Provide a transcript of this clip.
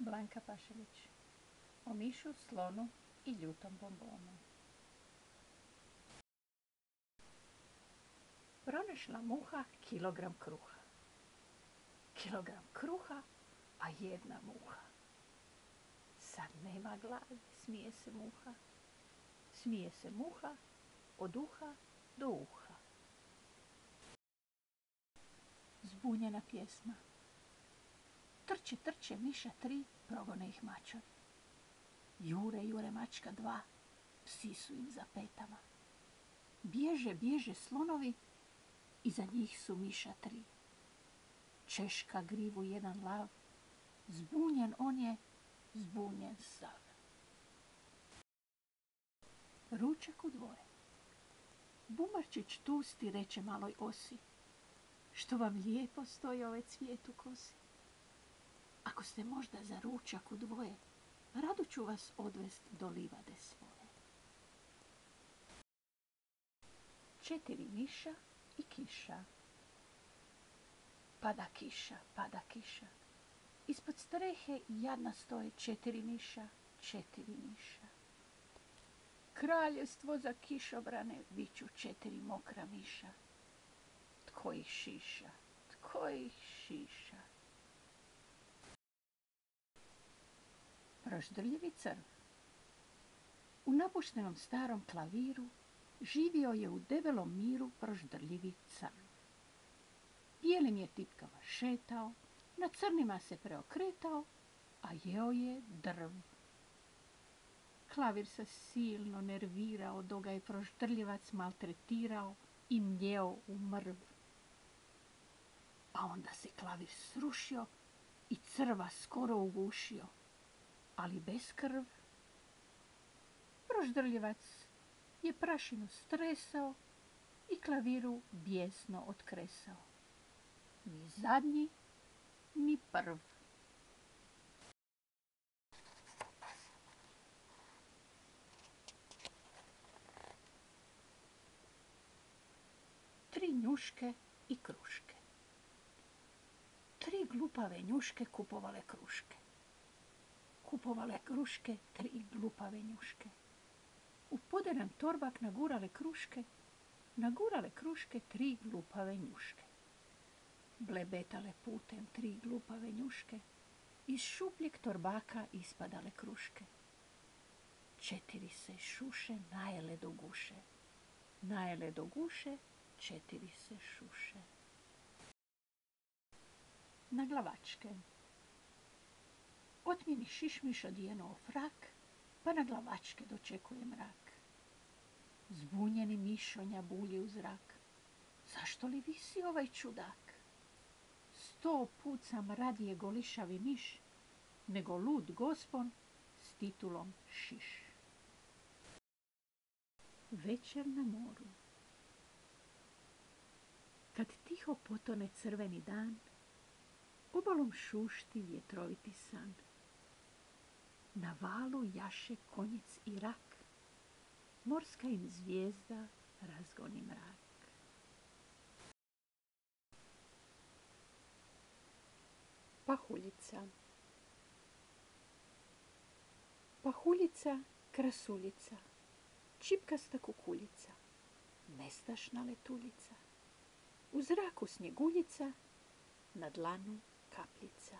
Blanka Pašalić. O mišu, slonu i ljutom bombonu. Pronašla muha kilogram kruha. Kilogram kruha, a jedna muha. Sad nema gladi, smije se muha. Smije se muha od uha do uha. Zbunjena pjesma. Trče, trče miša 3, progone ih mačori. Jure, jure mačka 2, psi su im za petama. Bježe, bježe slonovi, iza njih su miša 3. Češka grivu jedan lav, zbunjen on je, zbunjen sav. Ručak u dvoje. Bumarčić tusti reče maloj osi, što vam lijepo stoji ovaj cvijet u kosi. Ako ste možda za ručak u dvoje, rado ću vas odvest do livade svoje. 4 miša i kiša. Pada kiša, pada kiša. Ispod strehe jadna stoje 4 miša, 4 miša. Kraljevstvo za kišobrane viču 4 mokra miša. Tko ih šiša, tko ih šiša? Proždrljivi crv. U napuštenom starom klaviru živio je u debelom miru proždrljivi crv. Bijelim je tipkama šetao, na crnima se preokretao, a jeo je drv. Klavir se silno nervirao dok ga je proždrljivac maltretirao i mljeo u mrv. A onda se klavir srušio i crva skoro ugušio, ali bez krv. Proždrljivac je prašinu stresao i klaviru bijesno otkresao. Ni zadnji, ni prv. Tri njuške i kruške. 3 glupave njuške kupovale kruške. Kupovale kruške 3 glupave njuške. U poderan torbak nagurale kruške 3 glupave njuške. Blebetale putem 3 glupave njuške, iz šupljeg torbaka ispadale kruške. 4 se šuše najele do guše. Najele do guše, 4 se šuše. Naglavačke. Otmjeni šišmiš odjenuo frak, pa na glavačke dočekuje mrak. Zbunjeni mišonja bulji u zrak. Zašto li visi ovaj čudak? 100 put sam radije golišavi miš, nego lud gospon s titulom šiš. Večer na moru. Kad tiho potone crveni dan, obalom šušti vjetroviti san. Na valu jaše konjic i rak, morska im zvijezda razgoni mrak. Pahuljica. Pahuljica, krasuljica, čipkasta kukuljica, nestašna letuljica. U zraku snjeguljica, na dlanu kapljica.